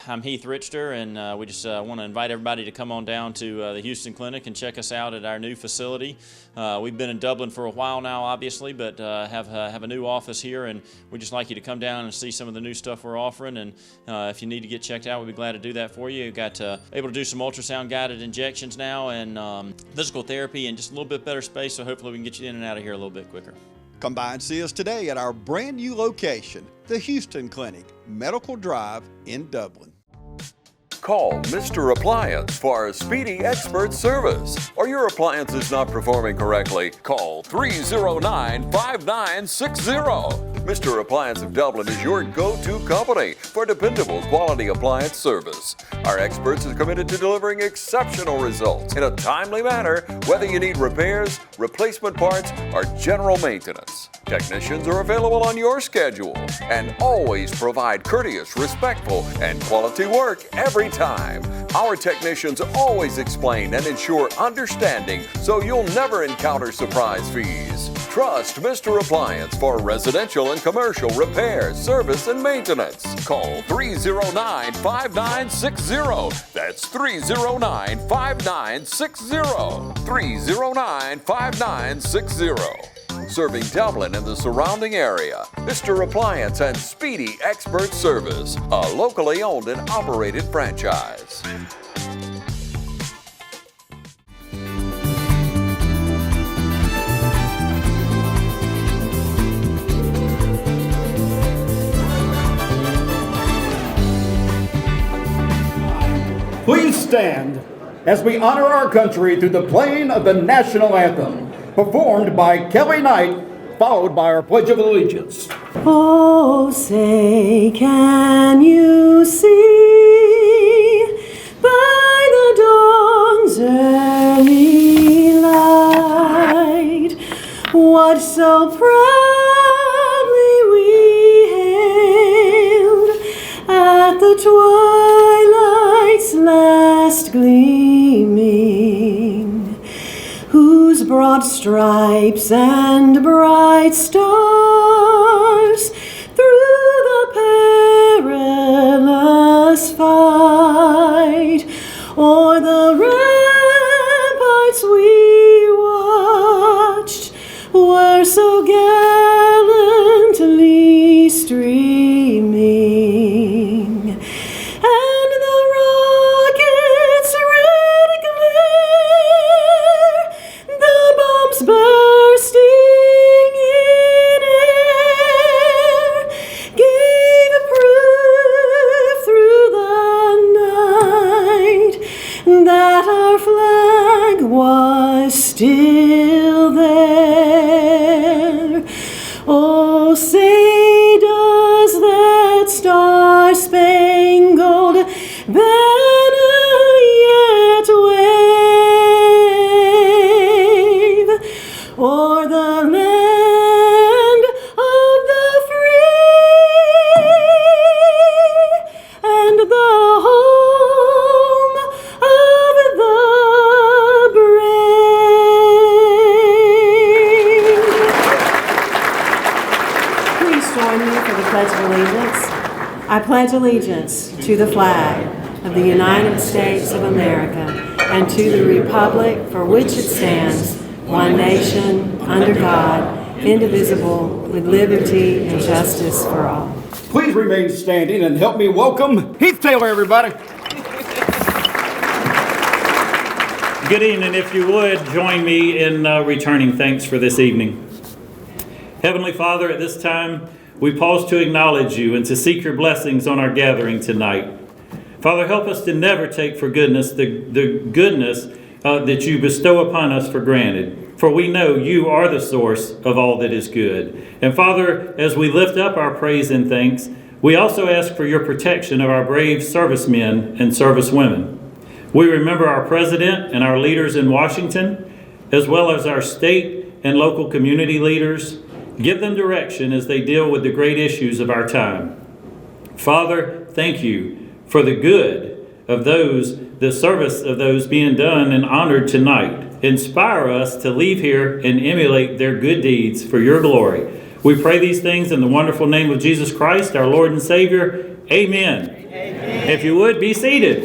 I'm Heath Richter, and we just want to invite everybody to come on down to the Houston Clinic and check us out at our new facility. We've been in Dublin for a while now, obviously, but have a new office here, and we'd just like you to come down and see some of the new stuff we're offering. And if you need to get checked out, we'd be glad to do that for you. We've got able to do some ultrasound-guided injections now, and physical therapy, and just a little bit better space, so hopefully we can get you in and out of here a little bit quicker. Come by and see us today at our brand new location, the Houston Clinic, Medical Drive in Dublin. Call Mr. Appliance for a speedy expert service. Or your appliance is not performing correctly, call 309-5960. Mr. Appliance of Dublin is your go-to company for dependable quality appliance service. Our experts are committed to delivering exceptional results in a timely manner, whether you need repairs, replacement parts, or general maintenance. Technicians are available on your schedule and always provide courteous, respectful, and quality work every time. Our technicians always explain and ensure understanding so you'll never encounter surprise fees. Trust Mr. Appliance for residential and commercial repair, service, and maintenance. Call 309-5960. That's 309-5960. 309-5960. Serving Dublin and the surrounding area, Mr. Appliance and Speedy Expert Service, a locally owned and operated franchise. Please stand as we honor our country through the playing of the national anthem, performed by Kelly Knight, followed by our Pledge of Allegiance. Oh, say, can you see by the dawn's early light what so proudly we hailed at the twilight's last gleaming, whose broad stripes and bright stars through the perilous fight o'er the ramparts we watched were so gallantly streaming, and the rockets' red glare, the bombs bursting in air, gave proof through the night that our flag was still there. Oh, say does that star-spangled banner yet wave o'er the land of the free and the home of the brave? Please join me for the Pledge of Allegiance. I pledge allegiance to the flag of the United States of America and to the republic for which it stands, one nation, under God, indivisible, with liberty and justice for all. Please remain standing and help me welcome Heath Taylor, everybody. Good evening. If you would, join me in returning thanks for this evening. Heavenly Father, at this time, we pause to acknowledge you and to seek your blessings on our gathering tonight. Father, help us to never take for goodness the goodness that you bestow upon us for granted. For we know you are the source of all that is good. And Father, as we lift up our praise and thanks, we also ask for your protection of our brave servicemen and servicewomen. We remember our president and our leaders in Washington, as well as our state and local community leaders. Give them direction as they deal with the great issues of our time. Father, thank you for the good of those, the service of those being done and honored tonight. Inspire us to leave here and emulate their good deeds for your glory. We pray these things in the wonderful name of Jesus Christ, our Lord and Savior. Amen. Amen. If you would, be seated.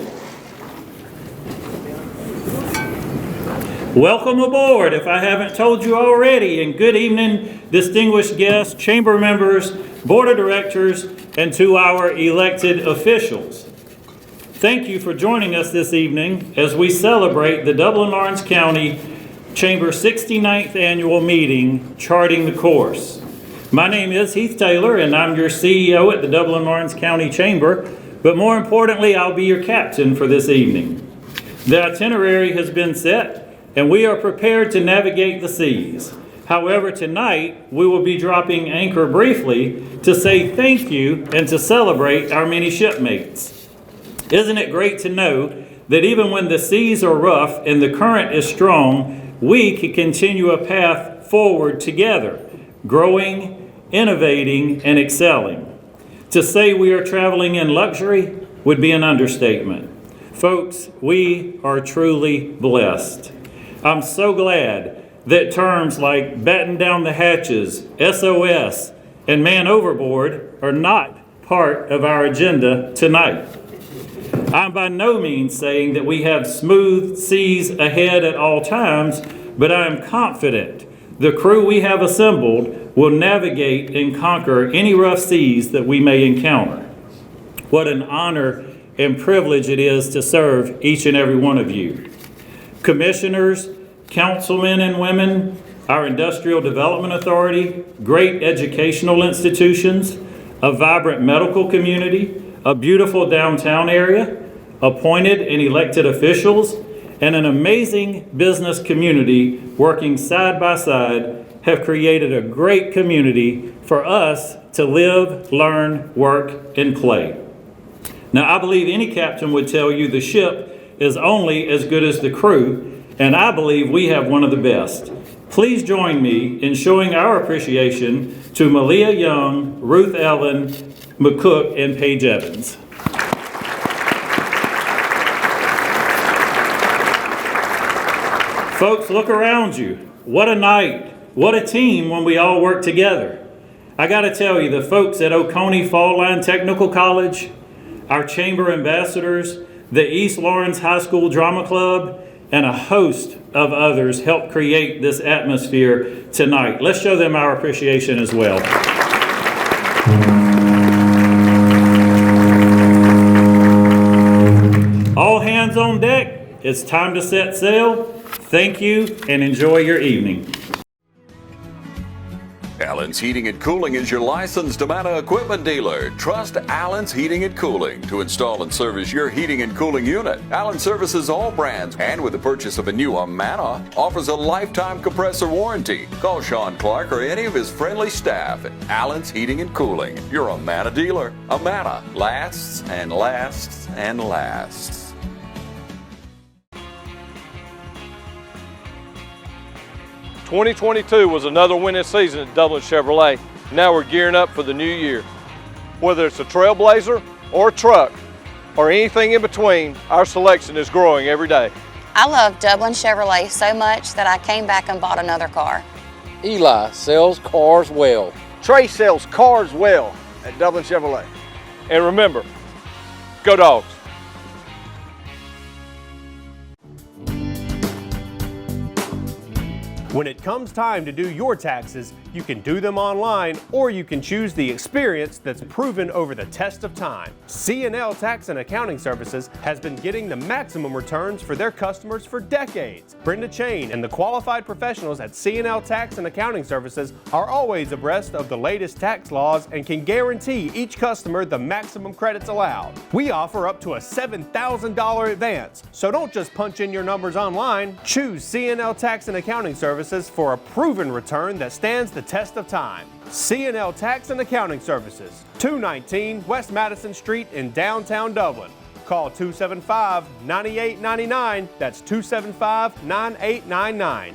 Welcome aboard, if I haven't told you already, and good evening, distinguished guests, chamber members, board of directors, and to our elected officials. Thank you for joining us this evening as we celebrate the Dublin-Lawrence County Chamber 69th Annual Meeting, Charting the Course. My name is Heath Taylor, and I'm your CEO at the Dublin-Lawrence County Chamber, but more importantly, I'll be your captain for this evening. The itinerary has been set, and we are prepared to navigate the seas. However, tonight, we will be dropping anchor briefly to say thank you and to celebrate our many shipmates. Isn't it great to know that even when the seas are rough and the current is strong, we can continue a path forward together, growing, innovating, and excelling. To say we are traveling in luxury would be an understatement. Folks, we are truly blessed. I'm so glad that terms like batten down the hatches, SOS, and man overboard are not part of our agenda tonight. I'm by no means saying that we have smooth seas ahead at all times, but I am confident the crew we have assembled will navigate and conquer any rough seas that we may encounter. What an honor and privilege it is to serve each and every one of you. Commissioners, councilmen and women, our Industrial Development Authority, great educational institutions, a vibrant medical community, a beautiful downtown area, appointed and elected officials, and an amazing business community working side by side have created a great community for us to live, learn, work, and play. Now, I believe any captain would tell you the ship is only as good as the crew, and I believe we have one of the best. Please join me in showing our appreciation to Malia Young, Ruth Ellen, McCook, and Paige Evans. Folks, look around you. What a night. What a team when we all work together. I got to tell you, the folks at Oconee Fall Line Technical College, our chamber ambassadors, the East Lawrence High School Drama Club, and a host of others helped create this atmosphere tonight. Let's show them our appreciation as well. All hands on deck. It's time to set sail. Thank you and enjoy your evening. Allen's Heating and Cooling is your licensed Amana equipment dealer. Trust Allen's Heating and Cooling to install and service your heating and cooling unit. Allen services all brands, and with the purchase of a new Amana, offers a lifetime compressor warranty. Call Sean Clark or any of his friendly staff at Allen's Heating and Cooling, your Amana dealer. Amana lasts and lasts and lasts. 2022 was another winning season at Dublin Chevrolet. Now we're gearing up for the new year. Whether it's a Trailblazer or a truck or anything in between, our selection is growing every day. I love Dublin Chevrolet so much that I came back and bought another car. Eli sells cars well. Trey sells cars well at Dublin Chevrolet. And remember, go Dogs. When it comes time to do your taxes, you can do them online, or you can choose the experience that's proven over the test of time. C&L Tax and Accounting Services has been getting the maximum returns for their customers for decades. Brenda Chain and the qualified professionals at C&L Tax and Accounting Services are always abreast of the latest tax laws and can guarantee each customer the maximum credits allowed. We offer up to a $7,000 advance, so don't just punch in your numbers online. Choose C&L Tax and Accounting Services for a proven return that stands the test of time. C&L Tax and Accounting Services, 219 West Madison Street in downtown Dublin. Call 275-9899. That's 275-9899.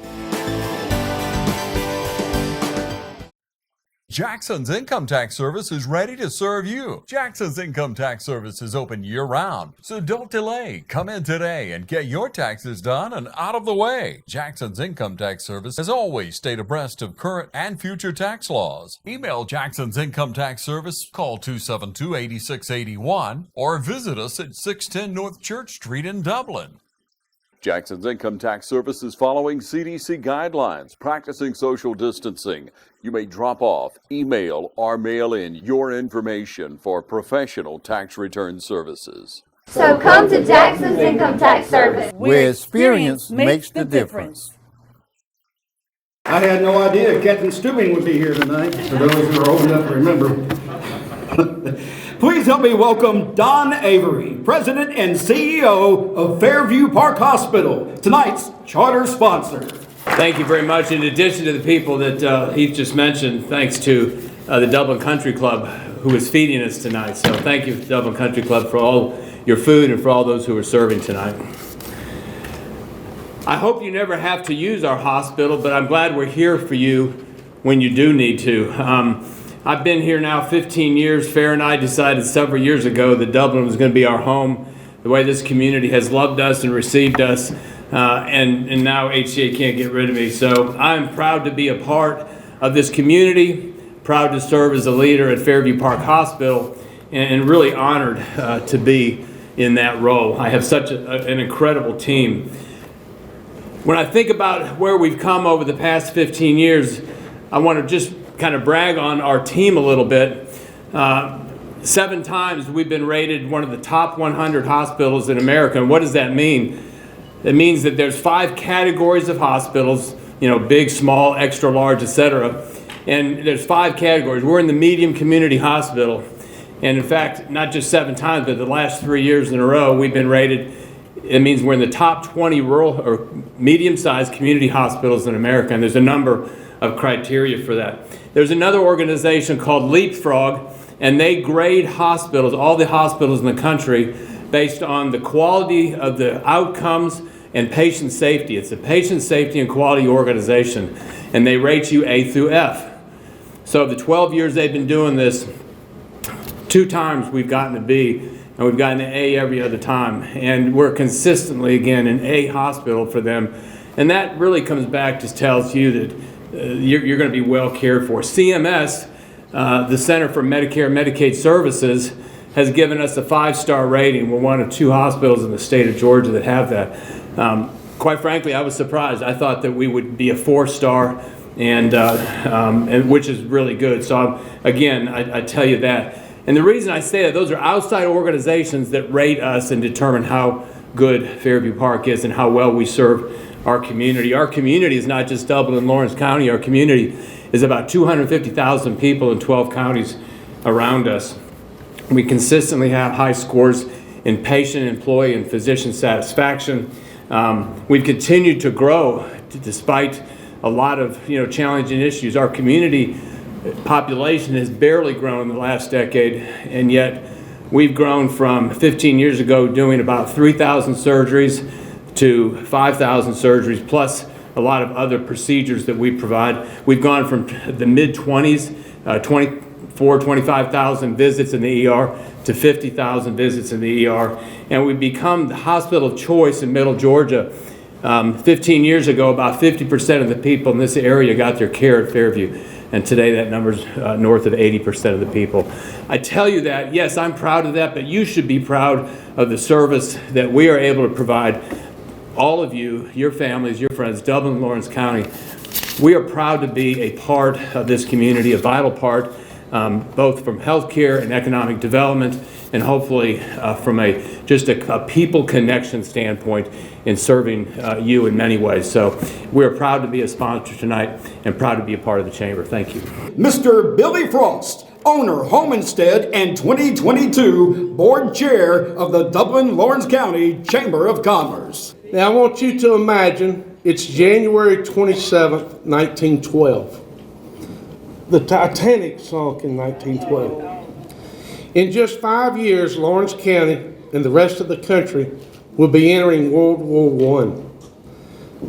Jackson's Income Tax Service is ready to serve you. Jackson's Income Tax Service is open year-round, so don't delay. Come in today and get your taxes done and out of the way. Jackson's Income Tax Service has always stayed abreast of current and future tax laws. Email Jackson's Income Tax Service, call 272-8681, or visit us at 610 North Church Street in Dublin. Jackson's Income Tax Service is following CDC guidelines, practicing social distancing. You may drop off, email, or mail in your information for professional tax return services. So come to Jackson's Income Tax Service, where experience makes the difference. I had no idea Captain Stubing would be here tonight, for those who are old enough to remember. Please help me welcome Don Avery, President and CEO of Fairview Park Hospital, tonight's charter sponsor. Thank you very much. In addition to the people that Heath just mentioned, thanks to the Dublin Country Club who is feeding us tonight. So thank you, Dublin Country Club, for all your food and for all those who are serving tonight. I hope you never have to use our hospital, but I'm glad we're here for you when you do need to. I've been here now 15 years. Fair and I decided several years ago that Dublin was going to be our home. The way this community has loved us and received us, and now HCA can't get rid of me. So I'm proud to be a part of this community, proud to serve as a leader at Fairview Park Hospital, and really honored to be in that role. I have such an incredible team. When I think about where we've come over the past 15 years, I want to just kind of brag on our team a little bit. 7 times we've been rated one of the top 100 hospitals in America. And what does that mean? It means that there's 5 categories of hospitals, you know, big, small, extra large, etc. And there's 5 categories. We're in the medium community hospital. And in fact, not just 7 times, but the last 3 years in a row, we've been rated. It means we're in the top 20 rural or medium-sized community hospitals in America. And there's a number of criteria for that. There's another organization called Leapfrog, and they grade hospitals, all the hospitals in the country, based on the quality of the outcomes and patient safety. It's a patient safety and quality organization, and they rate you A through F. So the 12 years they've been doing this, 2 times we've gotten a B, and we've gotten an A every other time. And we're consistently, again, an A hospital for them. And that really comes back to tells you that you're going to be well cared for. CMS, the Center for Medicare and Medicaid Services, has given us a 5-star rating. We're one of 2 hospitals in the state of Georgia that have that. Quite frankly, I was surprised. I thought that we would be a 4-star, and which is really good. So again, I tell you that. And the reason I say that, those are outside organizations that rate us and determine how good Fairview Park is and how well we serve our community. Our community is not just Dublin and Lawrence County. Our community is about 250,000 people in 12 counties around us. We consistently have high scores in patient, employee, and physician satisfaction. We've continued to grow despite a lot of challenging issues. Our community population has barely grown in the last decade, and yet we've grown from 15 years ago doing about 3,000 surgeries to 5,000 surgeries, plus a lot of other procedures that we provide. We've gone from the mid-20s, 25,000 visits in the ER to 50,000 visits in the ER. And we've become the hospital of choice in Middle Georgia. 15 years ago, about 50% of the people in this area got their care at Fairview. And today that number's north of 80% of the people. I tell you that, yes, I'm proud of that, but you should be proud of the service that we are able to provide all of you, your families, your friends, Dublin and Lawrence County. We are proud to be a part of this community, a vital part, both from healthcare and economic development, and hopefully from just a people connection standpoint in serving you in many ways. So we're proud to be a sponsor tonight and proud to be a part of the chamber. Thank you. Mr. Billy Frost, owner, Homestead, and 2022 board chair of the Dublin-Lawrence County Chamber of Commerce. Now I want you to imagine it's January 27th, 1912. The Titanic sunk in 1912. In just 5 years, Lawrence County and the rest of the country will be entering World War I.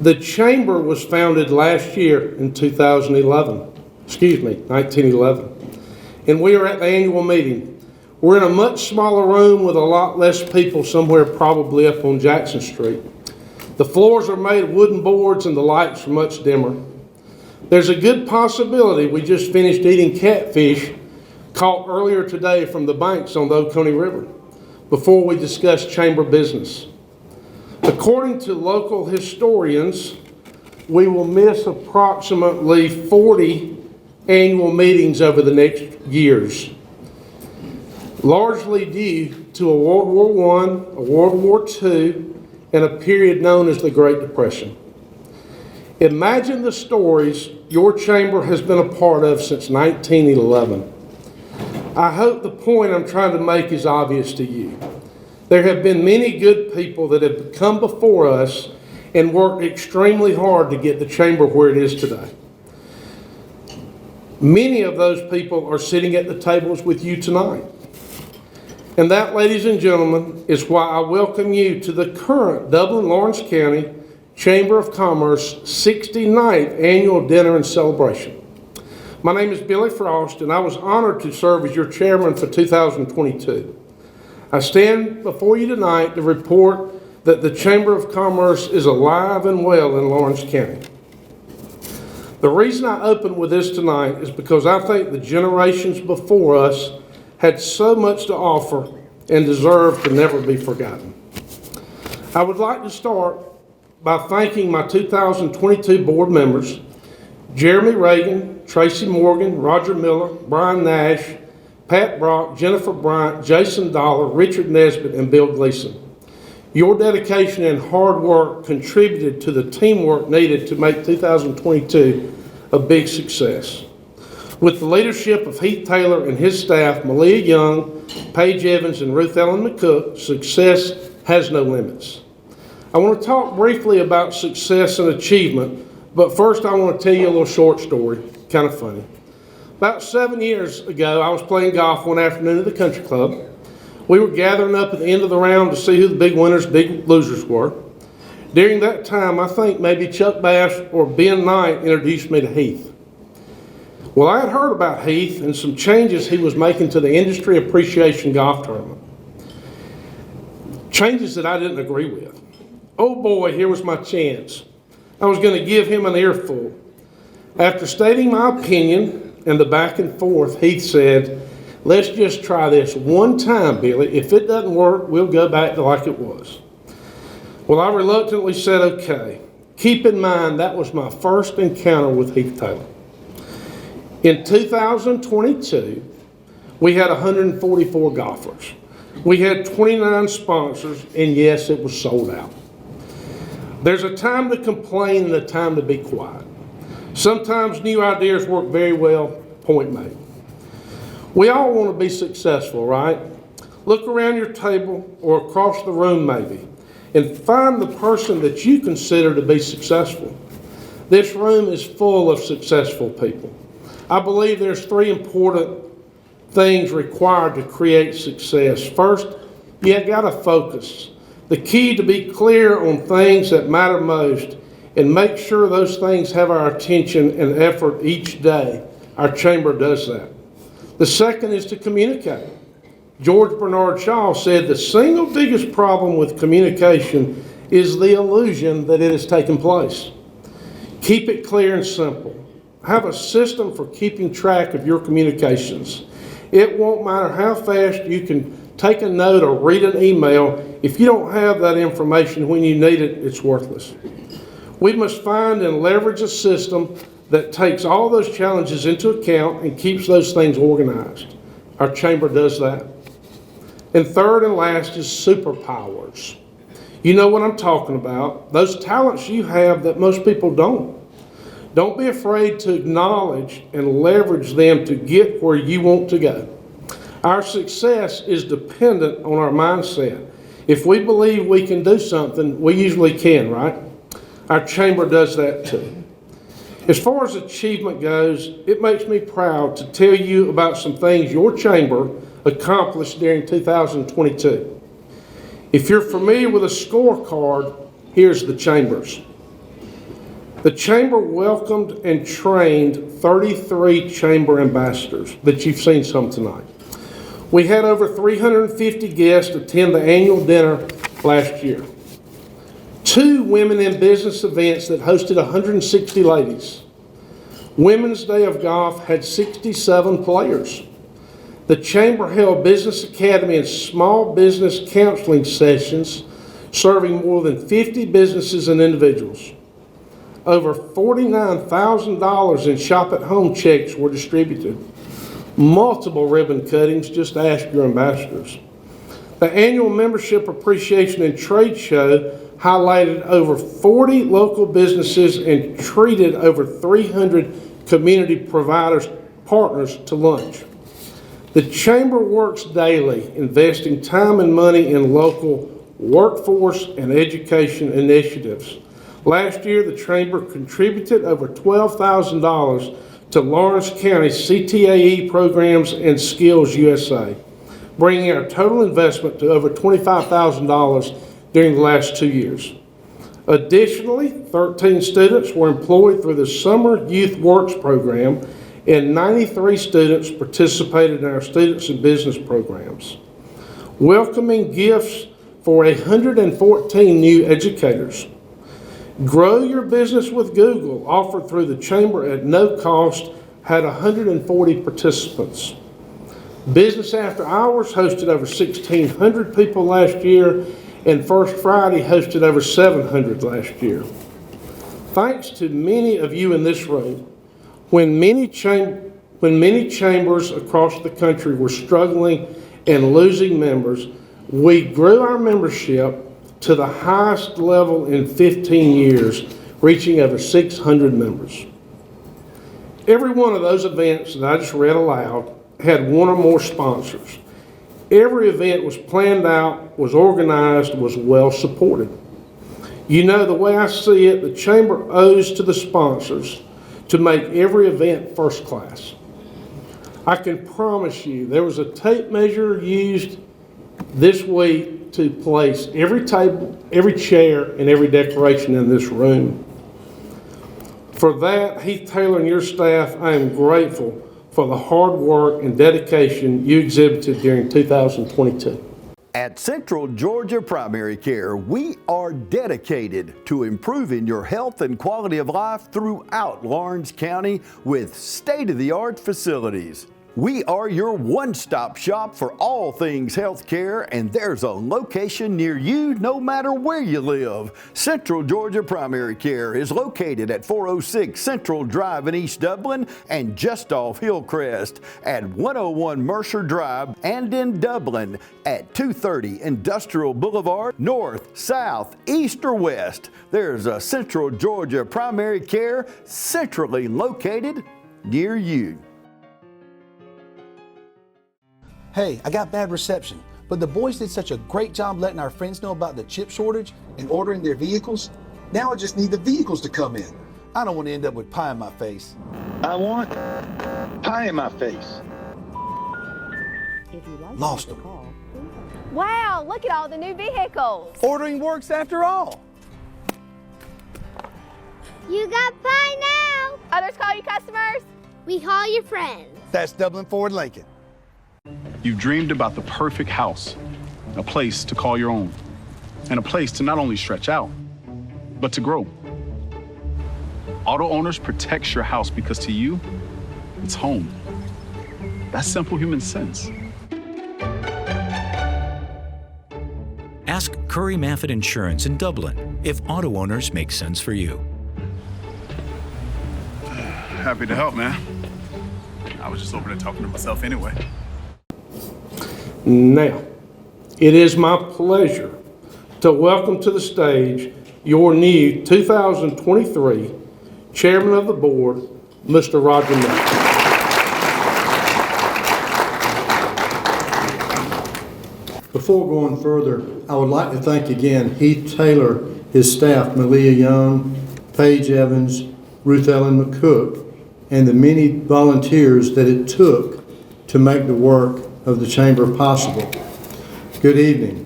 The Chamber was founded last year in 2011. 1911. And we are at the annual meeting. We're in a much smaller room with a lot less people, somewhere probably up on Jackson Street. The floors are made of wooden boards and the lights are much dimmer. There's a good possibility we just finished eating catfish caught earlier today from the banks on the Oconee River before we discuss chamber business. According to local historians, we will miss approximately 40 annual meetings over the next years, largely due to a World War I, a World War II, and a period known as the Great Depression. Imagine the stories your chamber has been a part of since 1911. I hope the point I'm trying to make is obvious to you. There have been many good people that have come before us and worked extremely hard to get the chamber where it is today. Many of those people are sitting at the tables with you tonight. And that, ladies and gentlemen, is why I welcome you to the current Dublin-Lawrence County Chamber of Commerce 69th Annual Dinner and Celebration. My name is Billy Frost, and I was honored to serve as your chairman for 2022. I stand before you tonight to report that the Chamber of Commerce is alive and well in Lawrence County. The reason I open with this tonight is because I think the generations before us had so much to offer and deserve to never be forgotten. I would like to start by thanking my 2022 board members, Jeremy Reagan, Tracy Morgan, Roger Miller, Brian Nash, Pat Brock, Jennifer Bryant, Jason Dollar, Richard Nesbitt, and Bill Gleason. Your dedication and hard work contributed to the teamwork needed to make 2022 a big success. With the leadership of Heath Taylor and his staff, Malia Young, Paige Evans, and Ruth Ellen McCook, success has no limits. I want to talk briefly about success and achievement, but first I want to tell you a little short story, kind of funny. About 7 years ago, I was playing golf one afternoon at the country club. We were gathering up at the end of the round to see who the big winners, big losers were. During that time, I think maybe Chuck Bass or Ben Knight introduced me to Heath. Well, I had heard about Heath and some changes he was making to the Industry Appreciation Golf Tournament. Changes that I didn't agree with. Oh boy, here was my chance. I was going to give him an earful. After stating my opinion and the back and forth, Heath said, "Let's just try this one time, Billy. If it doesn't work, we'll go back to like it was." Well, I reluctantly said, okay. Keep in mind, that was my first encounter with Heath Taylor. In 2022, we had 144 golfers. We had 29 sponsors, and yes, it was sold out. There's a time to complain and a time to be quiet. Sometimes new ideas work very well, point made. We all want to be successful, right? Look around your table or across the room maybe, and find the person that you consider to be successful. This room is full of successful people. I believe there's three important things required to create success. First, you got to focus. The key to be clear on things that matter most and make sure those things have our attention and effort each day. Our chamber does that. The second is to communicate. George Bernard Shaw said the single biggest problem with communication is the illusion that it has taken place. Keep it clear and simple. Have a system for keeping track of your communications. It won't matter how fast you can take a note or read an email. If you don't have that information when you need it, it's worthless. We must find and leverage a system that takes all those challenges into account and keeps those things organized. Our chamber does that. And third and last is superpowers. You know what I'm talking about. Those talents you have that most people don't. Don't be afraid to acknowledge and leverage them to get where you want to go. Our success is dependent on our mindset. If we believe we can do something, we usually can, right? Our chamber does that too. As far as achievement goes, it makes me proud to tell you about some things your chamber accomplished during 2022. If you're familiar with a scorecard, here's the chamber's. The Chamber welcomed and trained 33 Chamber ambassadors that you've seen some tonight. We had over 350 guests attend the annual dinner last year. 2 Women in Business events that hosted 160 ladies. Women's Day of Golf had 67 players. The Chamber held Business Academy and small business counseling sessions, serving more than 50 businesses and individuals. Over $49,000 in shop-at-home checks were distributed. Multiple ribbon cuttings, just ask your ambassadors. The annual Membership Appreciation and Trade Show highlighted over 40 local businesses and treated over 300 community partners to lunch. The Chamber works daily, investing time and money in local workforce and education initiatives. Last year, the Chamber contributed over $12,000 to Lawrence County CTAE programs and Skills USA, bringing our total investment to over $25,000 during the last 2 years. Additionally, 13 students were employed through the Summer Youth Works program, and 93 students participated in our Students in Business programs. Welcoming gifts for 114 new educators. Grow Your Business with Google, offered through the Chamber at no cost, had 140 participants. Business After Hours hosted over 1,600 people last year, and First Friday hosted over 700 last year. Thanks to many of you in this room, when many chambers across the country were struggling and losing members, we grew our membership to the highest level in 15 years, reaching over 600 members. Every one of those events that I just read aloud had one or more sponsors. Every event was planned out, was organized, was well supported. You know, the way I see it, the Chamber owes to the sponsors to make every event first class. I can promise you there was a tape measure used this week to place every table, every chair, and every decoration in this room. For that, Heath Taylor and your staff, I am grateful for the hard work and dedication you exhibited during 2022. At Central Georgia Primary Care, we are dedicated to improving your health and quality of life throughout Lawrence County with state-of-the-art facilities. We are your one-stop shop for all things health care, and there's a location near you no matter where you live. Central Georgia Primary Care is located at 406 Central Drive in East Dublin and just off Hillcrest, at 101 Mercer Drive, and in Dublin at 230 Industrial Boulevard. North, south, east, or west, there's a Central Georgia Primary Care centrally located near you. Hey, I got bad reception, but the boys did such a great job letting our friends know about the chip shortage and ordering their vehicles. Now I just need the vehicles to come in. I don't want to end up with pie in my face. I want pie in my face. Lost them. Wow, look at all the new vehicles. Ordering works after all. You got pie now. Others call you customers. We call you friends. That's Dublin Ford Lincoln. You've dreamed about the perfect house, a place to call your own, and a place to not only stretch out, but to grow. Auto Owners protects your house because to you, it's home. That's simple human sense. Ask Curry Maffett Insurance in Dublin if Auto Owners makes sense for you. Happy to help, man. I was just over there talking to myself anyway. Now, it is my pleasure to welcome to the stage your new 2023 Chairman of the Board, Mr. Roger Maffett. Before going further, I would like to thank again Heath Taylor, his staff, Malia Young, Paige Evans, Ruth Ellen McCook, and the many volunteers that it took to make the work of the Chamber possible. Good evening.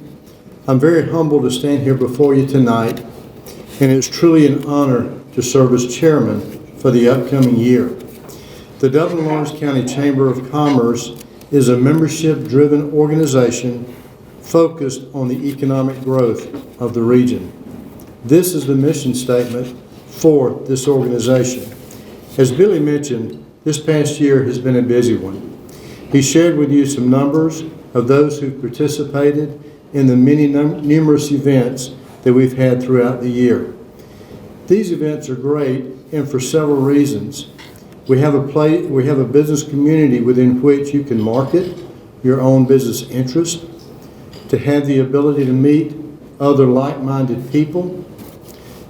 I'm very humbled to stand here before you tonight, and it's truly an honor to serve as chairman for the upcoming year. The Dublin-Lawrence County Chamber of Commerce is a membership-driven organization focused on the economic growth of the region. This is the mission statement for this organization. As Billy mentioned, this past year has been a busy one. He shared with you some numbers of those who participated in the many numerous events that we've had throughout the year. These events are great, and for several reasons. We have a business community within which you can market your own business interest, to have the ability to meet other like-minded people,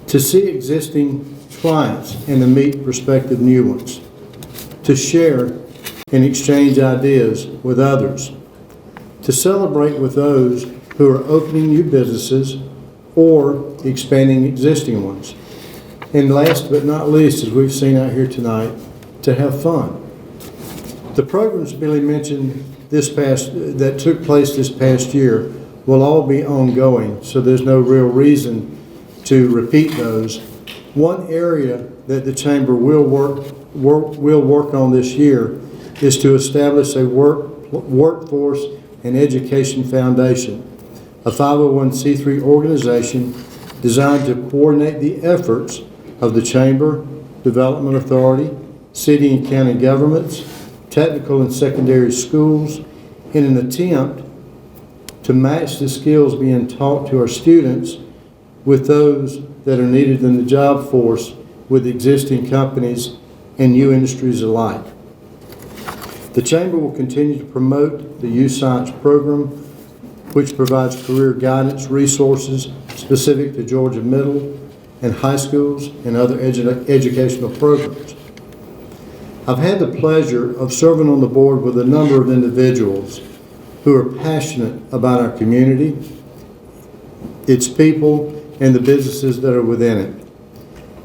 to see existing clients and to meet prospective new ones, to share and exchange ideas with others, to celebrate with those who are opening new businesses or expanding existing ones. And last but not least, as we've seen out here tonight, to have fun. The programs Billy mentioned that took place this past year will all be ongoing, so there's no real reason to repeat those. One area that the Chamber will work on this year is to establish a workforce and education foundation, a 501c3 organization designed to coordinate the efforts of the Chamber, Development Authority, city and county governments, technical and secondary schools, in an attempt to match the skills being taught to our students with those that are needed in the job force with existing companies and new industries alike. The Chamber will continue to promote the Youth Science Program, which provides career guidance resources specific to Georgia middle and high schools and other educational programs. I've had the pleasure of serving on the board with a number of individuals who are passionate about our community, its people, and the businesses that are within it.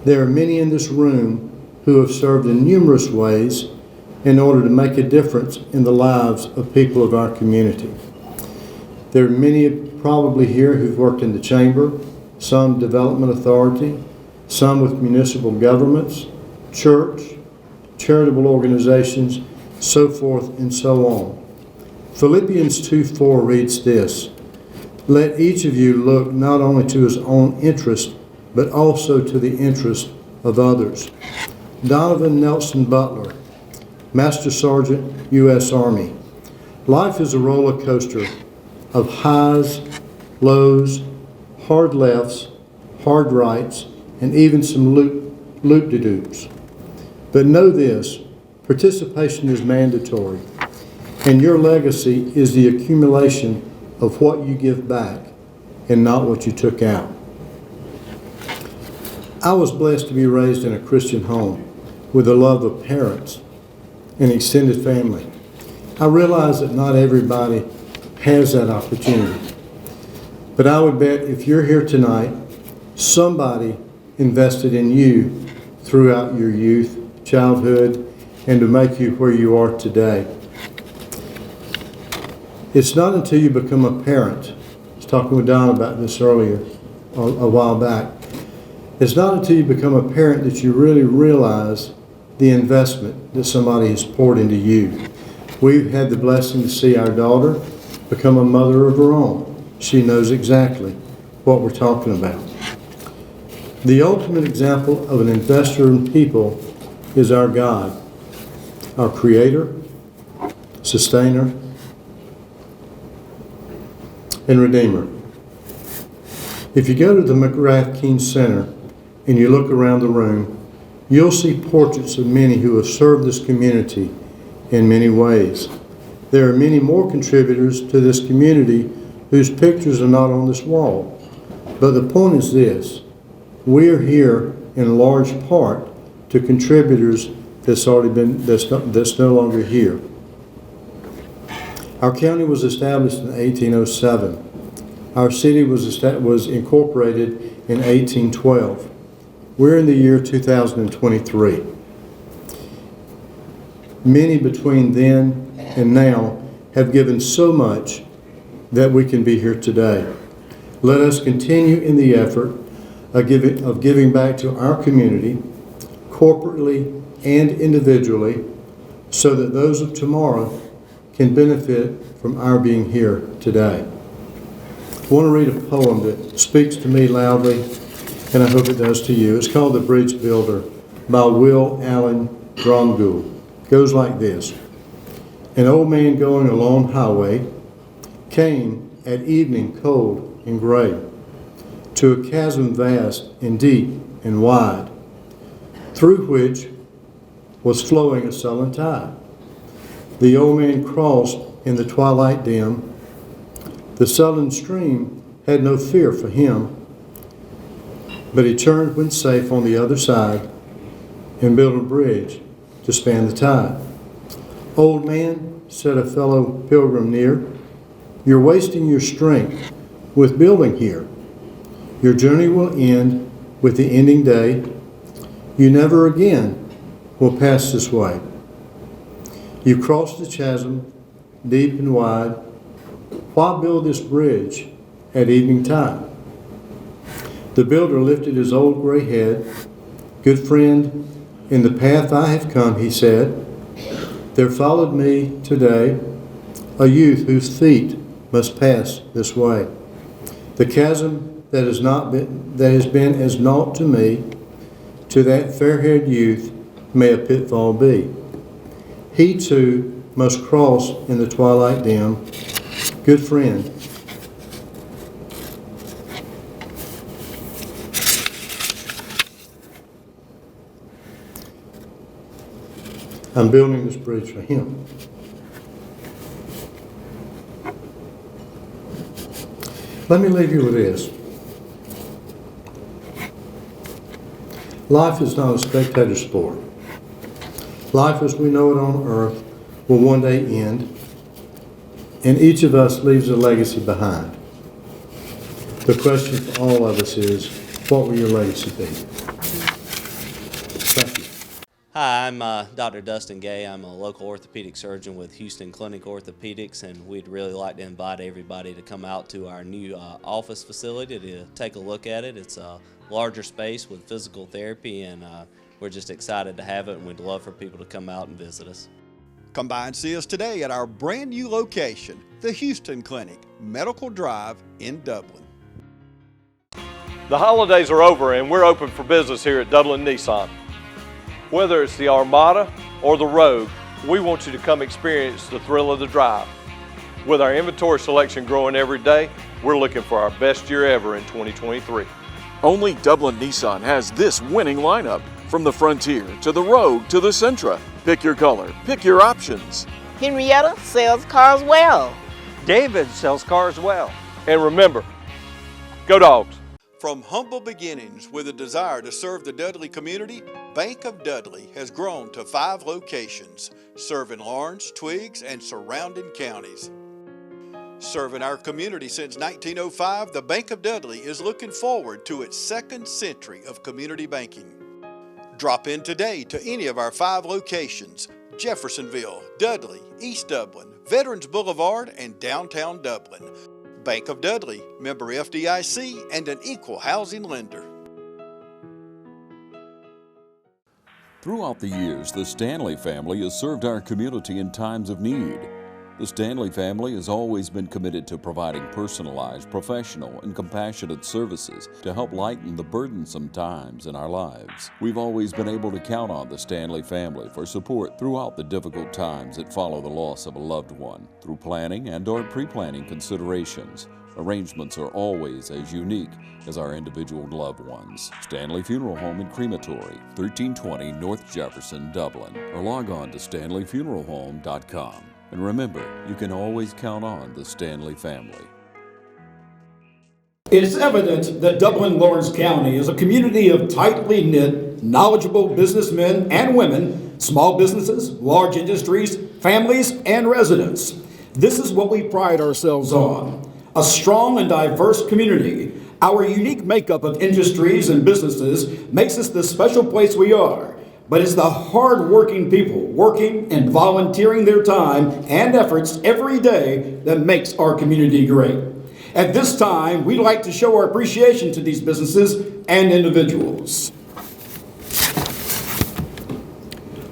There are many in this room who have served in numerous ways in order to make a difference in the lives of people of our community. There are many probably here who've worked in the Chamber, some Development Authority, some with municipal governments, church, charitable organizations, so forth and so on. Philippians 2:4 reads this: "Let each of you look not only to his own interest, but also to the interest of others." Donovan Nelson Butler, Master Sergeant, U.S. Army. Life is a roller coaster of highs, lows, hard lefts, hard rights, and even some loop-de-doops. But know this, participation is mandatory, and your legacy is the accumulation of what you give back and not what you took out. I was blessed to be raised in a Christian home with the love of parents and extended family. I realize that not everybody has that opportunity, but I would bet if you're here tonight, somebody invested in you throughout your youth, childhood, and to make you where you are today. It's not until you become a parent, I was talking with Don about this earlier, a while back, it's not until you become a parent that you really realize the investment that somebody has poured into you. We've had the blessing to see our daughter become a mother of her own. She knows exactly what we're talking about. The ultimate example of an investor in people is our God, our Creator, Sustainer, and Redeemer. If you go to the McGrath King Center and you look around the room, you'll see portraits of many who have served this community in many ways. There are many more contributors to this community whose pictures are not on this wall. But the point is this: we are here in large part to contributors that's no longer here. Our county was established in 1807. Our city was incorporated in 1812. We're in the year 2023. Many between then and now have given so much that we can be here today. Let us continue in the effort of giving back to our community, corporately and individually, so that those of tomorrow can benefit from our being here today. I want to read a poem that speaks to me loudly, and I hope it does to you. It's called The Bridge Builder by Will Allen Dromgoole. It goes like this. An old man going along highway came at evening cold and gray to a chasm vast and deep and wide, through which was flowing a sullen tide. The old man crossed in the twilight dim. The sullen stream had no fear for him, but he turned when safe on the other side and built a bridge to span the tide. Old man, said a fellow pilgrim near, you're wasting your strength with building here. Your journey will end with the ending day. You never again will pass this way. You crossed the chasm deep and wide. Why build this bridge at evening tide? The builder lifted his old gray head. Good friend, in the path I have come, he said, there followed me today a youth whose feet must pass this way. The chasm that has been as naught to me, to that fair-haired youth may a pitfall be. He too must cross in the twilight dim. Good friend, I'm building this bridge for him. Let me leave you with this. Life is not a spectator sport. Life as we know it on earth will one day end, and each of us leaves a legacy behind. The question for all of us is, what will your legacy be? Thank you. Hi, I'm Dr. Dustin Gay. I'm a local orthopedic surgeon with Houston Clinic Orthopedics, and we'd really like to invite everybody to come out to our new office facility to take a look at it. It's a larger space with physical therapy, and we're just excited to have it, and we'd love for people to come out and visit us. Come by and see us today at our brand new location, the Houston Clinic, Medical Drive in Dublin. The holidays are over and we're open for business here at Dublin Nissan. Whether it's the Armada or the Rogue, we want you to come experience the thrill of the drive. With our inventory selection growing every day, we're looking for our best year ever in 2023. Only Dublin Nissan has this winning lineup. From the Frontier to the Rogue to the Sentra. Pick your color, pick your options. Henrietta sells cars well. David sells cars well. And remember, go Dogs. From humble beginnings with a desire to serve the Dudley community, Bank of Dudley has grown to 5 locations, serving Lawrence, Twiggs, and surrounding counties. Serving our community since 1905, the Bank of Dudley is looking forward to its 2nd century of community banking. Drop in today to any of our 5 locations, Jeffersonville, Dudley, East Dublin, Veterans Boulevard, and downtown Dublin. Bank of Dudley, member FDIC, and an equal housing lender. Throughout the years, the Stanley family has served our community in times of need. The Stanley family has always been committed to providing personalized, professional, and compassionate services to help lighten the burdensome times in our lives. We've always been able to count on the Stanley family for support throughout the difficult times that follow the loss of a loved one. Through planning and/or pre-planning considerations, arrangements are always as unique as our individual loved ones. Stanley Funeral Home and Crematory, 1320 North Jefferson, Dublin, or log on to stanleyfuneralhome.com. And remember, you can always count on the Stanley family. It is evident that Dublin-Lawrence County is a community of tightly knit, knowledgeable businessmen and women, small businesses, large industries, families, and residents. This is what we pride ourselves on. A strong and diverse community. Our unique makeup of industries and businesses makes us the special place we are. But it's the hard-working people working and volunteering their time and efforts every day that makes our community great. At this time, we'd like to show our appreciation to these businesses and individuals.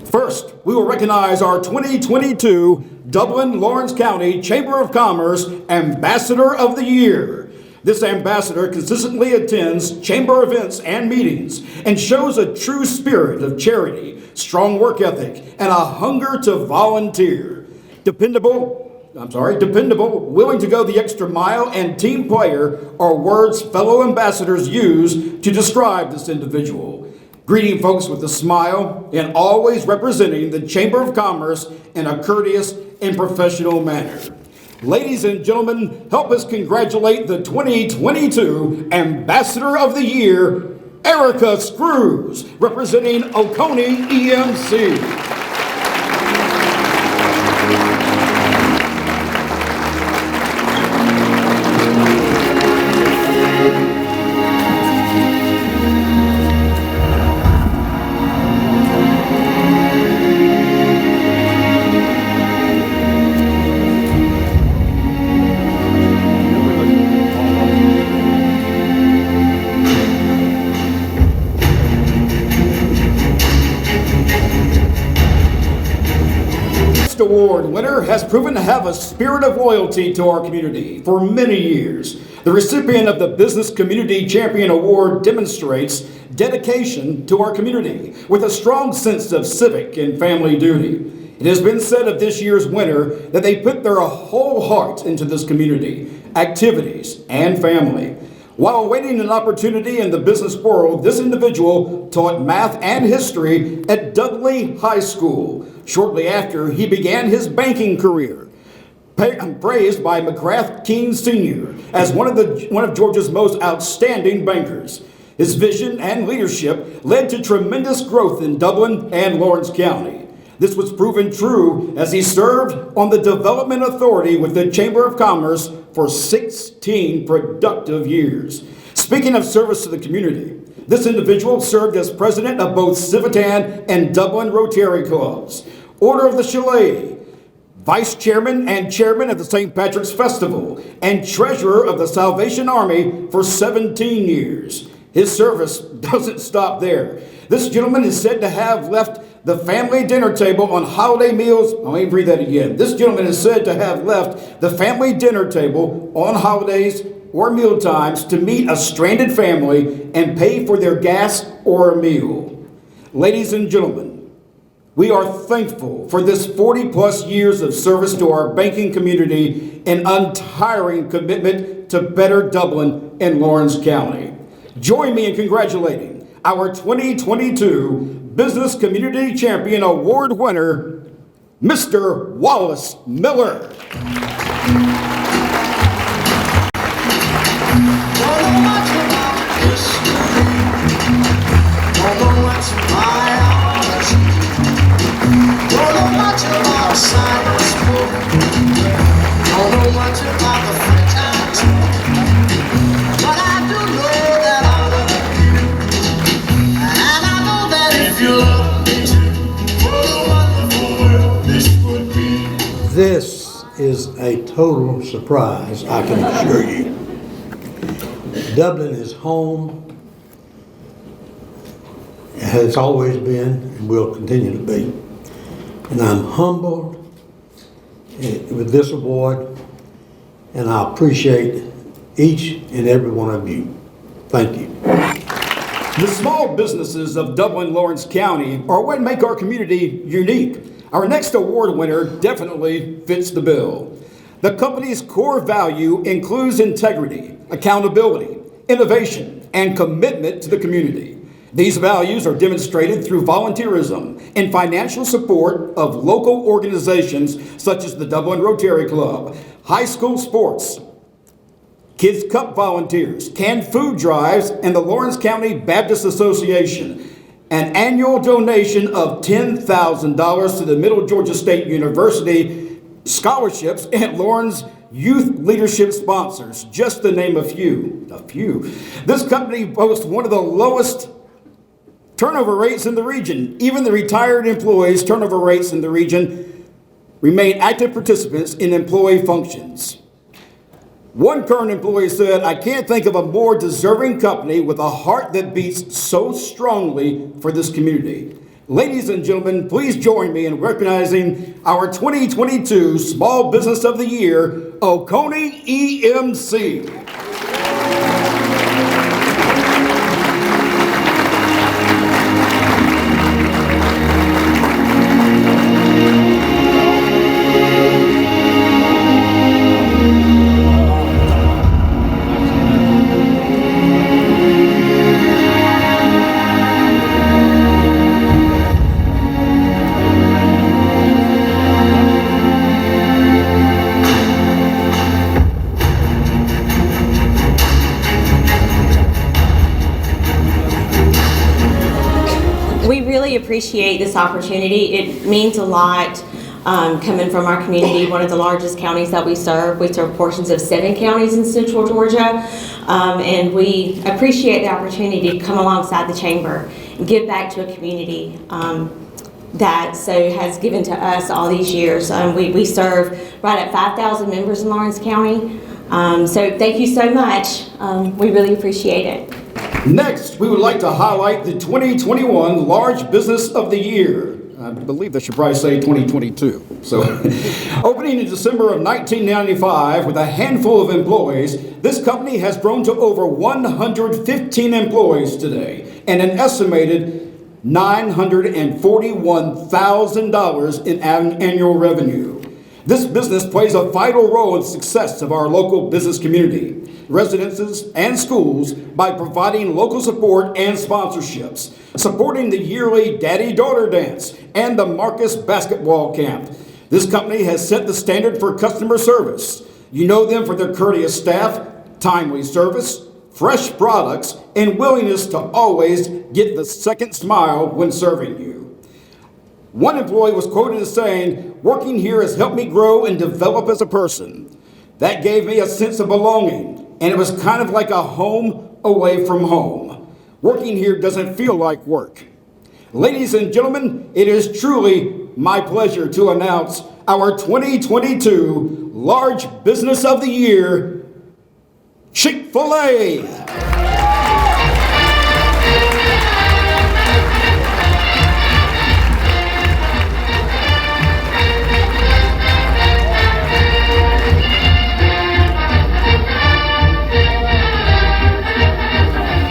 First, we will recognize our 2022 Dublin-Lawrence County Chamber of Commerce Ambassador of the Year. This ambassador consistently attends chamber events and meetings and shows a true spirit of charity, strong work ethic, and a hunger to volunteer. Dependable, willing to go the extra mile, and team player are words fellow ambassadors use to describe this individual. Greeting folks with a smile and always representing the Chamber of Commerce in a courteous and professional manner. Ladies and gentlemen, help us congratulate the 2022 Ambassador of the Year, Erica Screws, representing Oconee EMC. Award winner has proven to have a spirit of loyalty to our community for many years. The recipient of the Business Community Champion Award demonstrates dedication to our community with a strong sense of civic and family duty. It has been said of this year's winner that they put their whole heart into this community, activities, and family. While awaiting an opportunity in the business world, this individual taught math and history at Dudley High School. Shortly after, he began his banking career, praised by McGrath Keene Sr. as one of Georgia's most outstanding bankers. His vision and leadership led to tremendous growth in Dublin and Lawrence County. This was proven true as he served on the Development Authority with the Chamber of Commerce for 16 productive years. Speaking of service to the community, this individual served as president of both Civitan and Dublin Rotary Clubs, Order of the Chalet, vice chairman and chairman of the St. Patrick's Festival, and treasurer of the Salvation Army for 17 years. His service doesn't stop there. This gentleman is said to have left the family dinner table on holiday meals. Let me read that again. This gentleman is said to have left the family dinner table on holidays or meal times to meet a stranded family and pay for their gas or a meal. Ladies and gentlemen, we are thankful for this 40-plus years of service to our banking community and untiring commitment to better Dublin and Lawrence County. Join me in congratulating our 2022 Business Community Champion Award winner, Mr. Wallace Miller. This is a total surprise, I can assure you. Dublin is home, has always been, and will continue to be. And I'm humbled with this award, and I appreciate each and every one of you. Thank you. The small businesses of Dublin-Lawrence County are what make our community unique. Our next award winner definitely fits the bill. The company's core value includes integrity, accountability, innovation, and commitment to the community. These values are demonstrated through volunteerism and financial support of local organizations such as the Dublin Rotary Club, high school sports, Kids Cup volunteers, canned food drives, and the Lawrence County Baptist Association. An annual donation of $10,000 to the Middle Georgia State University scholarships and Lawrence Youth Leadership sponsors, just to name a few. This company boasts one of the lowest turnover rates in the region. Even the retired employees' turnover rates in the region remain active participants in employee functions. One current employee said, "I can't think of a more deserving company with a heart that beats so strongly for this community." Ladies and gentlemen, please join me in recognizing our 2022 Small Business of the Year, Oconee EMC. We really appreciate this opportunity. It means a lot coming from our community, one of the largest counties that we serve. We serve portions of 7 counties in central Georgia, and we appreciate the opportunity to come alongside the Chamber and give back to a community that has given to us all these years. We serve right at 5,000 members in Lawrence County, so thank you so much. We really appreciate it. Next, we would like to highlight the 2021 Large Business of the Year. I believe they should probably say 2022. So, opening in December of 1995 with a handful of employees, this company has grown to over 115 employees today and an estimated $941,000 in annual revenue. This business plays a vital role in the success of our local business community, residences, and schools by providing local support and sponsorships, supporting the yearly Daddy-Daughter Dance and the Marcus Basketball Camp. This company has set the standard for customer service. You know them for their courteous staff, timely service, fresh products, and willingness to always get the second smile when serving you. One employee was quoted as saying, "Working here has helped me grow and develop as a person. That gave me a sense of belonging, and it was kind of like a home away from home. Working here doesn't feel like work." Ladies and gentlemen, it is truly my pleasure to announce our 2022 Large Business of the Year, Chick-fil-A.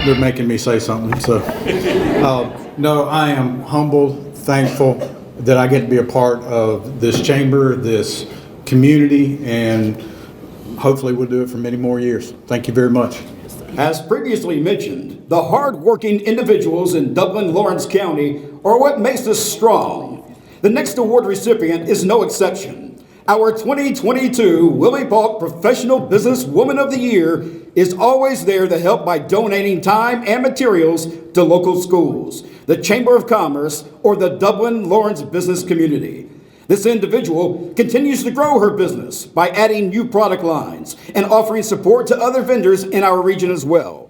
They're making me say something. So, no, I am humbled, thankful that I get to be a part of this chamber, this community, and hopefully we'll do it for many more years. Thank you very much. As previously mentioned, the hard-working individuals in Dublin, Lawrence County are what makes us strong. The next award recipient is no exception. Our 2022 Willie Paulk Professional Business Woman of the Year is always there to help by donating time and materials to local schools, the Chamber of Commerce, or the Dublin Lawrence business community. This individual continues to grow her business by adding new product lines and offering support to other vendors in our region as well.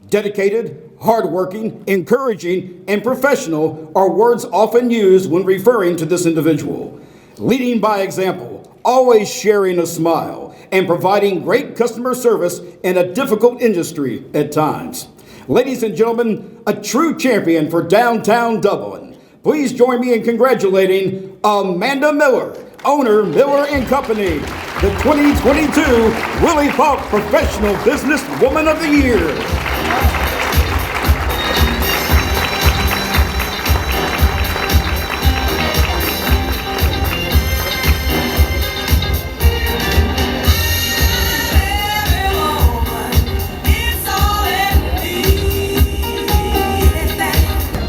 Dedicated, hardworking, encouraging, and professional are words often used when referring to this individual. Leading by example, always sharing a smile, and providing great customer service in a difficult industry at times. Ladies and gentlemen, a true champion for downtown Dublin. Please join me in congratulating Amanda Miller, owner Miller & Company, the 2022 Willie Paulk Professional Business Woman of the Year.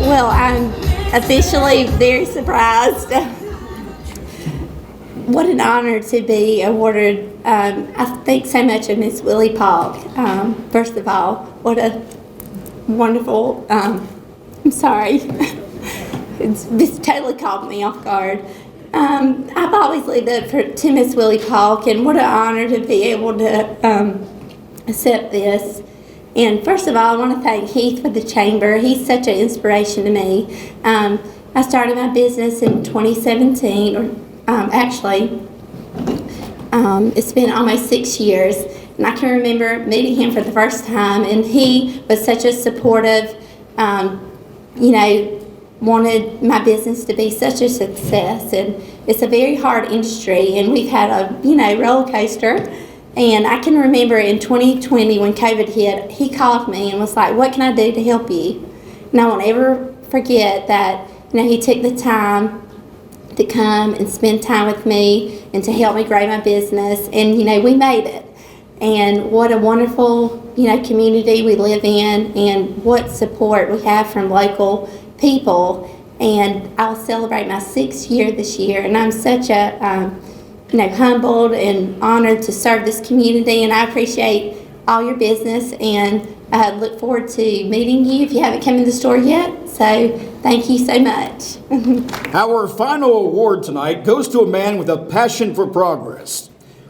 Well, I'm officially very surprised. What an honor to be awarded. I think so much of Miss Willie Paulk. First of all, what a wonderful, I'm sorry, this totally caught me off guard. I've always lived up to Miss Willie Paulk, and what an honor to be able to accept this. And first of all, I want to thank Heath with the Chamber. He's such an inspiration to me. I started my business in 2017, or actually, it's been almost 6 years. And I can remember meeting him for the first time, and he was such a supportive, wanted my business to be such a success. And it's a very hard industry, and we've had a, roller coaster. And I can remember in 2020 when COVID hit, he called me and was like, what can I do to help you? And I won't ever forget that, he took the time to come and spend time with me and to help me grow my business. And, we made it. And what a wonderful, community we live in, and what support we have from local people. And I'll celebrate my 6th year this year, and I'm such a, humbled and honored to serve this community, and I appreciate all your business, and I look forward to meeting you if you haven't come in the store yet. So thank you so much. Our final award tonight goes to a man with a passion for progress.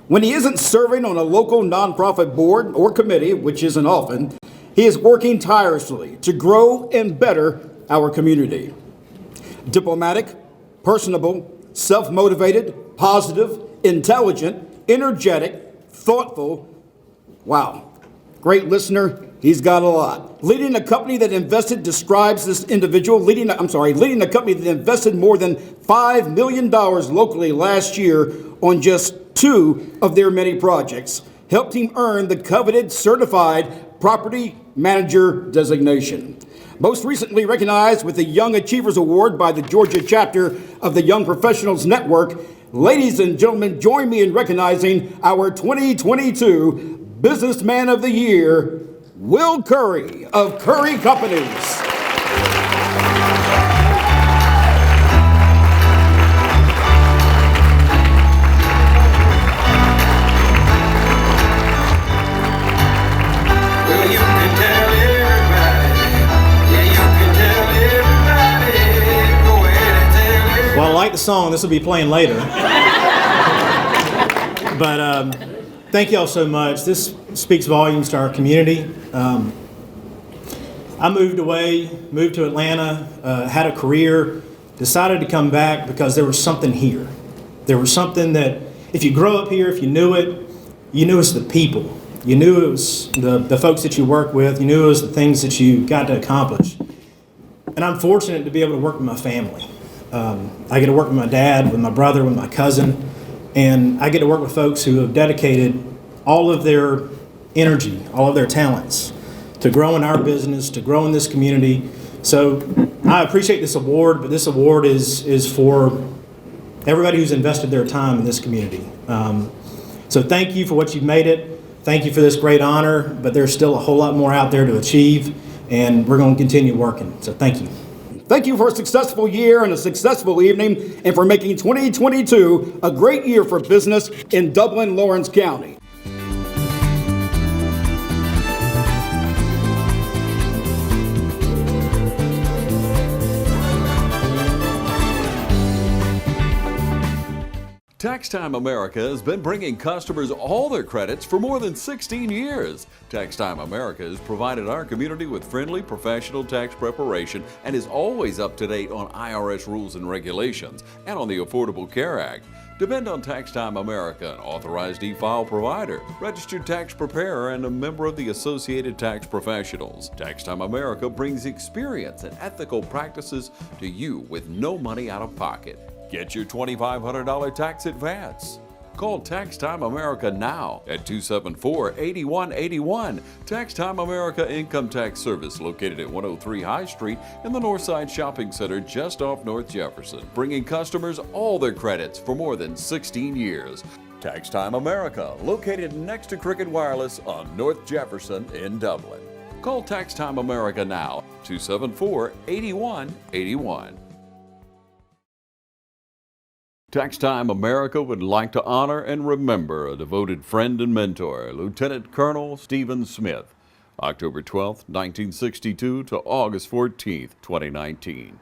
When he isn't serving on a local nonprofit board or committee, which isn't often, he is working tirelessly to grow and better our community. Diplomatic, personable, self-motivated, positive, intelligent, energetic, thoughtful. Wow. Great listener. He's got a lot. Leading a company that invested describes this individual. Leading a company that invested more than $5 million locally last year on just 2 of their many projects. Helped him earn the coveted Certified Property Manager designation. Most recently recognized with the Young Achievers Award by the Georgia chapter of the Young Professionals Network. Ladies and gentlemen, join me in recognizing our 2022 Businessman of the Year, Will Curry of Curry Companies. Well, I like the song. This will be playing later. But thank you all so much. This speaks volumes to our community. I moved to Atlanta, had a career, decided to come back because there was something here. There was something that, if you grow up here, if you knew it, you knew it was the people. You knew it was the folks that you work with. You knew it was the things that you got to accomplish. And I'm fortunate to be able to work with my family. I get to work with my dad, with my brother, with my cousin, and I get to work with folks who have dedicated all of their energy, all of their talents to growing our business, to growing this community. So I appreciate this award, but this award is for everybody who's invested their time in this community. So thank you for what you've made it. Thank you for this great honor, but there's still a whole lot more out there to achieve, and we're going to continue working. So thank you. Thank you for a successful year and a successful evening, and for making 2022 a great year for business in Dublin, Lawrence County. Tax Time America has been bringing customers all their credits for more than 16 years. Tax Time America has provided our community with friendly, professional tax preparation and is always up to date on IRS rules and regulations and on the Affordable Care Act. Depend on Tax Time America, an authorized e-file provider, registered tax preparer, and a member of the Associated Tax Professionals. Tax Time America brings experience and ethical practices to you with no money out of pocket. Get your $2,500 tax advance. Call Tax Time America now at 274-8181. Tax Time America Income Tax Service, located at 103 High Street in the Northside Shopping Center just off North Jefferson, bringing customers all their credits for more than 16 years. Tax Time America, located next to Cricket Wireless on North Jefferson in Dublin. Call Tax Time America now, 274-8181. Tax Time America would like to honor and remember a devoted friend and mentor, Lieutenant Colonel Stephen Smith, October 12, 1962 to August 14, 2019.